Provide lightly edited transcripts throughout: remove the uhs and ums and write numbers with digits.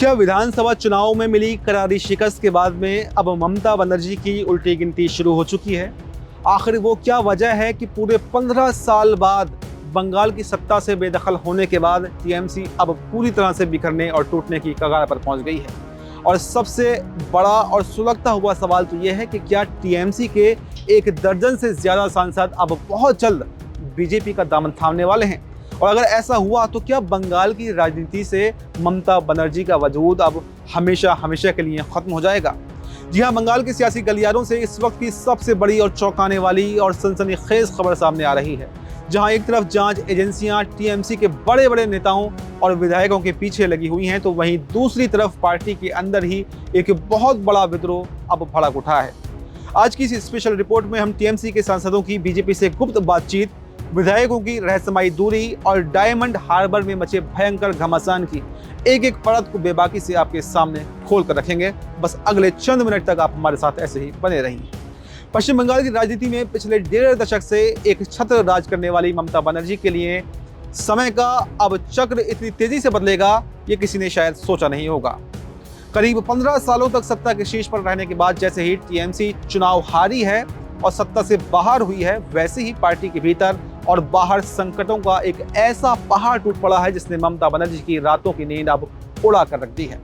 क्या विधानसभा चुनाव में मिली करारी शिकस्त के बाद में अब ममता बनर्जी की उल्टी गिनती शुरू हो चुकी है? आखिर वो क्या वजह है कि पूरे 15 साल बाद बंगाल की सत्ता से बेदखल होने के बाद टीएमसी अब पूरी तरह से बिखरने और टूटने की कगार पर पहुंच गई है? और सबसे बड़ा और सुलगता हुआ सवाल तो ये है कि क्या टीएमसी के 1 दर्जन से ज़्यादा सांसद अब बहुत जल्द बीजेपी का दामन थामने वाले हैं? और अगर ऐसा हुआ तो क्या बंगाल की राजनीति से ममता बनर्जी का वजूद अब हमेशा हमेशा के लिए खत्म हो जाएगा? जी हाँ, बंगाल के सियासी गलियारों से इस वक्त की सबसे बड़ी और चौंकाने वाली और सनसनीखेज खबर सामने आ रही है, जहां एक तरफ जांच एजेंसियां टीएमसी के बड़े बड़े नेताओं और विधायकों के पीछे लगी हुई हैं, तो वहीं दूसरी तरफ पार्टी के अंदर ही एक बहुत बड़ा विद्रोह अब भड़क उठा है। आज की इस स्पेशल रिपोर्ट में हम टीएमसी के सांसदों की बीजेपी से गुप्त बातचीत, विधायकों की रहस्यमयी दूरी और डायमंड हार्बर में मचे भयंकर घमासान की एक एक परत को बेबाकी से आपके सामने खोल कर रखेंगे। बस अगले चंद मिनट तक आप हमारे साथ ऐसे ही बने रहिए। पश्चिम बंगाल की राजनीति में पिछले 1.5 दशक से एक छत्र राज करने वाली ममता बनर्जी के लिए समय का अब चक्र इतनी तेजी से बदलेगा, ये किसी ने शायद सोचा नहीं होगा। करीब 15 सालों तक सत्ता के शीर्ष पर रहने के बाद जैसे ही टीएमसी चुनाव हारी है और सत्ता से बाहर हुई है, वैसे ही पार्टी के भीतर और बाहर संकटों का एक ऐसा पहाड़ टूट पड़ा है जिसने ममता बनर्जी की रातों की नींद अब उड़ा कर रख दी है।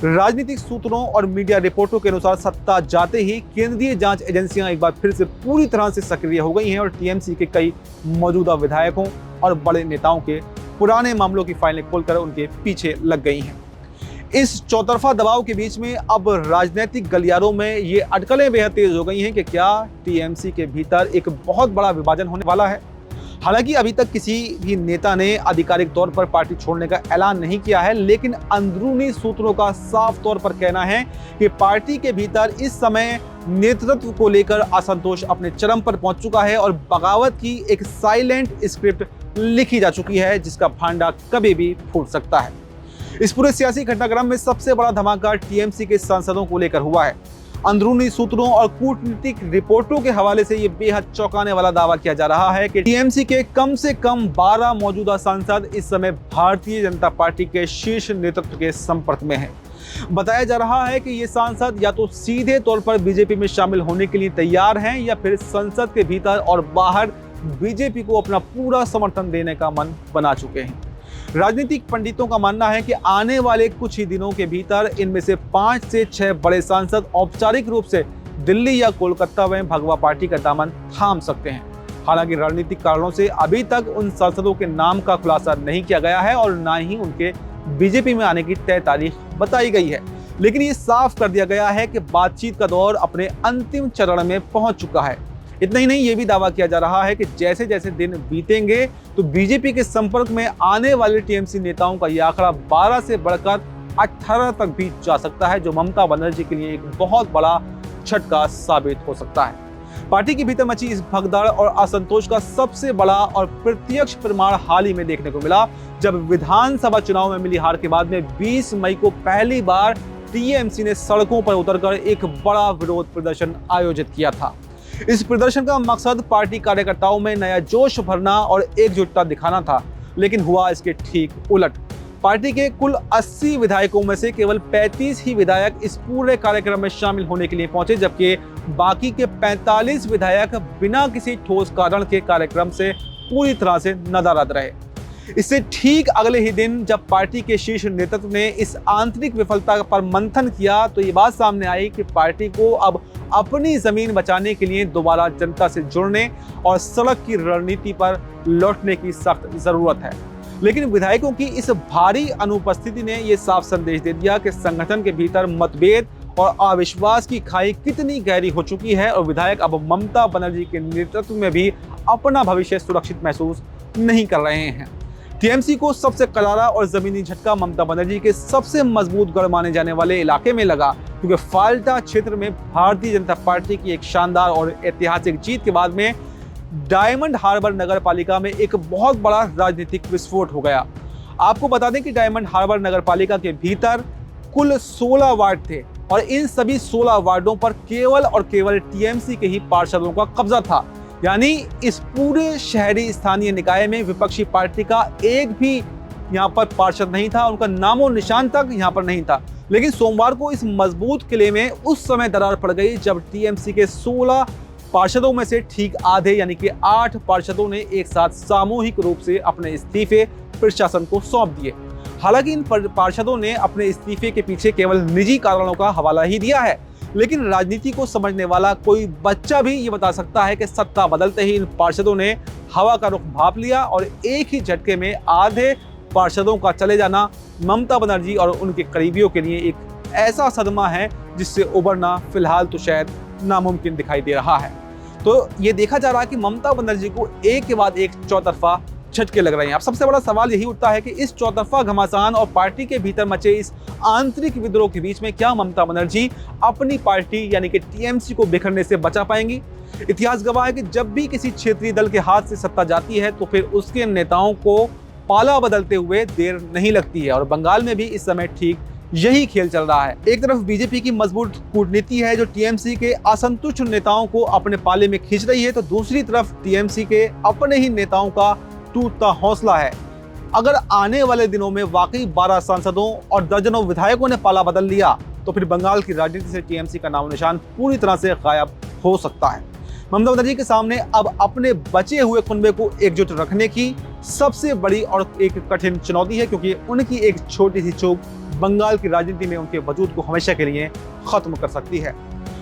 राजनीतिक सूत्रों और मीडिया रिपोर्टों के अनुसार सत्ता जाते ही केंद्रीय जांच एजेंसियां एक बार फिर से पूरी तरह से सक्रिय हो गई हैं और टीएमसी के कई मौजूदा विधायकों और बड़े नेताओं के पुराने मामलों की फाइलें खोलकर उनके पीछे लग गई हैं। इस चौतरफा दबाव के बीच में अब राजनीतिक गलियारों में ये अटकलें बेहद तेज हो गई हैं कि क्या टीएमसी के भीतर एक बहुत बड़ा विभाजन होने वाला है। हालांकि अभी तक किसी भी नेता ने आधिकारिक तौर पर पार्टी छोड़ने का ऐलान नहीं किया है, लेकिन अंदरूनी सूत्रों का साफ तौर पर कहना है कि पार्टी के भीतर इस समय नेतृत्व को लेकर असंतोष अपने चरम पर पहुंच चुका है और बगावत की एक साइलेंट स्क्रिप्ट लिखी जा चुकी है, जिसका भांडा कभी भी फूट सकता है। इस पूरे सियासी घटनाक्रम में सबसे बड़ा धमाका टीएमसी के सांसदों को लेकर हुआ है। अंदरूनी सूत्रों और कूटनीतिक रिपोर्टों के हवाले से ये बेहद चौंकाने वाला दावा किया जा रहा है कि टीएमसी के कम से कम 12 मौजूदा सांसद इस समय भारतीय जनता पार्टी के शीर्ष नेतृत्व के संपर्क में हैं। बताया जा रहा है कि ये सांसद या तो सीधे तौर पर बीजेपी में शामिल होने के लिए तैयार हैं या फिर संसद के भीतर और बाहर बीजेपी को अपना पूरा समर्थन देने का मन बना चुके हैं। राजनीतिक पंडितों का मानना है कि आने वाले कुछ ही दिनों के भीतर इनमें से 5 से 6 बड़े सांसद औपचारिक रूप से दिल्ली या कोलकाता में भगवा पार्टी का दामन थाम सकते हैं। हालांकि रणनीतिक कारणों से अभी तक उन सांसदों के नाम का खुलासा नहीं किया गया है और ना ही उनके बीजेपी में आने की तय तारीख बताई गई है, लेकिन ये साफ कर दिया गया है कि बातचीत का दौर अपने अंतिम चरण में पहुंच चुका है। इतना ही नहीं, ये भी दावा किया जा रहा है कि जैसे जैसे दिन बीतेंगे तो बीजेपी के संपर्क में आने वाले टीएमसी नेताओं का यह आंकड़ा 12 से बढ़कर 18 तक भी जा सकता है, जो ममता बनर्जी के लिए एक बहुत बड़ा झटका साबित हो सकता है। पार्टी के भीतर मची इस भगदड़ और असंतोष का सबसे बड़ा और प्रत्यक्ष प्रमाण हाल ही में देखने को मिला, जब विधानसभा चुनाव में मिली हार के बाद में 20 मई को पहली बार टीएमसी ने सड़कों पर उतरकर एक बड़ा विरोध प्रदर्शन आयोजित किया था। इस प्रदर्शन का मकसद पार्टी कार्यकर्ताओं में नया जोश भरना और एकजुटता दिखाना था, लेकिन हुआ इसके ठीक उलट। पार्टी के कुल 80 विधायकों में से केवल 35 ही विधायक इस पूरे कार्यक्रम में शामिल होने के लिए पहुंचे, जबकि बाकी के 45 विधायक बिना किसी ठोस कारण के कार्यक्रम से पूरी तरह से नदारद रहे। इससे ठीक अगले ही दिन जब पार्टी के शीर्ष नेतृत्व ने इस आंतरिक विफलता पर मंथन किया, तो ये बात सामने आई कि पार्टी को अब अपनी जमीन बचाने के लिए दोबारा जनता से जुड़ने और सड़क की रणनीति पर लौटने की सख्त जरूरत है। लेकिन विधायकों की इस भारी अनुपस्थिति ने यह साफ संदेश दे दिया कि संगठन के भीतर मतभेद और अविश्वास की खाई कितनी गहरी हो चुकी है और विधायक अब ममता बनर्जी के नेतृत्व में भी अपना भविष्य सुरक्षित महसूस नहीं कर रहे हैं। टीएमसी को सबसे करारा और जमीनी झटका ममता बनर्जी के सबसे मजबूत गढ़ माने जाने वाले इलाके में लगा, क्योंकि फाल्टा क्षेत्र में भारतीय जनता पार्टी की एक शानदार और ऐतिहासिक जीत के बाद में डायमंड हार्बर नगर पालिका में एक बहुत बड़ा राजनीतिक विस्फोट हो गया। आपको बता दें कि डायमंड हार्बर नगर पालिका के भीतर कुल 16 वार्ड थे और इन सभी 16 वार्डों पर केवल और केवल टीएमसी के ही पार्षदों का कब्जा था। यानी इस पूरे शहरी स्थानीय निकाय में विपक्षी पार्टी का एक भी यहाँ पर पार्षद नहीं था, उनका नामो निशान तक यहाँ पर नहीं था। लेकिन सोमवार को इस मजबूत किले में उस समय दरार पड़ गई जब टीएमसी के 16 पार्षदों में से ठीक आधे यानी कि 8 पार्षदों ने एक साथ सामूहिक रूप से अपने इस्तीफे प्रशासन को सौंप दिए। हालांकि इन पार्षदों ने अपने इस्तीफे के पीछे केवल निजी कारणों का हवाला ही दिया है, लेकिन राजनीति को समझने वाला कोई बच्चा भी ये बता सकता है कि सत्ता बदलते ही इन पार्षदों ने हवा का रुख भांप लिया और एक ही झटके में आधे पार्षदों का चले जाना ममता बनर्जी और उनके करीबियों के लिए एक ऐसा सदमा है जिससे उबरना फिलहाल तो शायद नामुमकिन दिखाई दे रहा है। तो ये देखा जा रहा है कि ममता बनर्जी को एक के बाद एक चौतरफा झटके लग रहे हैं। अब सबसे बड़ा सवाल यही उठता है कि इस चौतरफा घमासान और पार्टी के भीतर मचे इस आंतरिक विद्रोह के बीच में क्या ममता बनर्जी अपनी पार्टी यानी कि टीएमसी को बिखरने से बचा पाएंगी? इतिहास गवाह है कि जब भी किसी क्षेत्रीय दल के हाथ से सत्ता जाती है तो फिर उसके नेताओं को पाला बदलते हुए देर नहीं लगती है और बंगाल में भी इस समय ठीक यही खेल चल रहा है। एक तरफ बीजेपी की मजबूत कूटनीति है जो टीएमसी के असंतुष्ट नेताओं को अपने पाले में खींच रही है, तो दूसरी तरफ टीएमसी के अपने ही नेताओं का टूटता हौसला है। अगर आने वाले दिनों में वाकई 12 सांसदों और दर्जनों विधायकों ने पाला बदल लिया तो फिर बंगाल की राजनीति से टीएमसी का नामो निशान पूरी तरह से गायब हो सकता है। ममता बनर्जी के सामने अब अपने बचे हुए कुनबे को एकजुट रखने की सबसे बड़ी और एक कठिन चुनौती है, क्योंकि उनकी एक छोटी सी चूक बंगाल की राजनीति में उनके वजूद को हमेशा के लिए खत्म कर सकती है।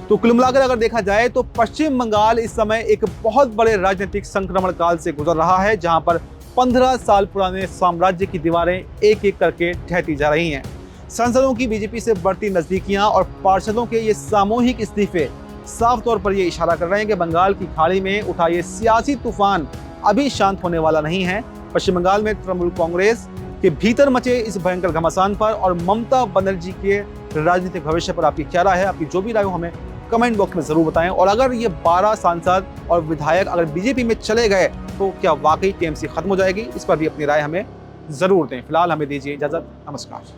तो कुल मिलाकर अगर देखा जाए तो पश्चिम बंगाल इस समय एक बहुत बड़े राजनीतिक संक्रमण काल से गुजर रहा है, जहां पर 15 साल पुराने साम्राज्य की दीवारें एक एक करके ढहती जा रही हैं। सांसदों की बीजेपी से बढ़ती नजदीकियां और पार्षदों के ये सामूहिक इस्तीफे साफ तौर पर ये इशारा कर रहे हैं कि बंगाल की खाड़ी में उठा ये सियासी तूफान अभी शांत होने वाला नहीं है। पश्चिम बंगाल में तृणमूल कांग्रेस के भीतर मचे इस भयंकर घमासान पर और ममता बनर्जी के राजनीतिक भविष्य पर आपकी क्या राय है? आपकी जो भी राय हो हमें कमेंट बॉक्स में जरूर बताएं। और अगर ये 12 सांसद और विधायक अगर बीजेपी में चले गए तो क्या वाकई टीएमसी खत्म हो जाएगी? इस पर भी अपनी राय हमें जरूर दें। फिलहाल हमें दीजिए इजाजत। नमस्कार।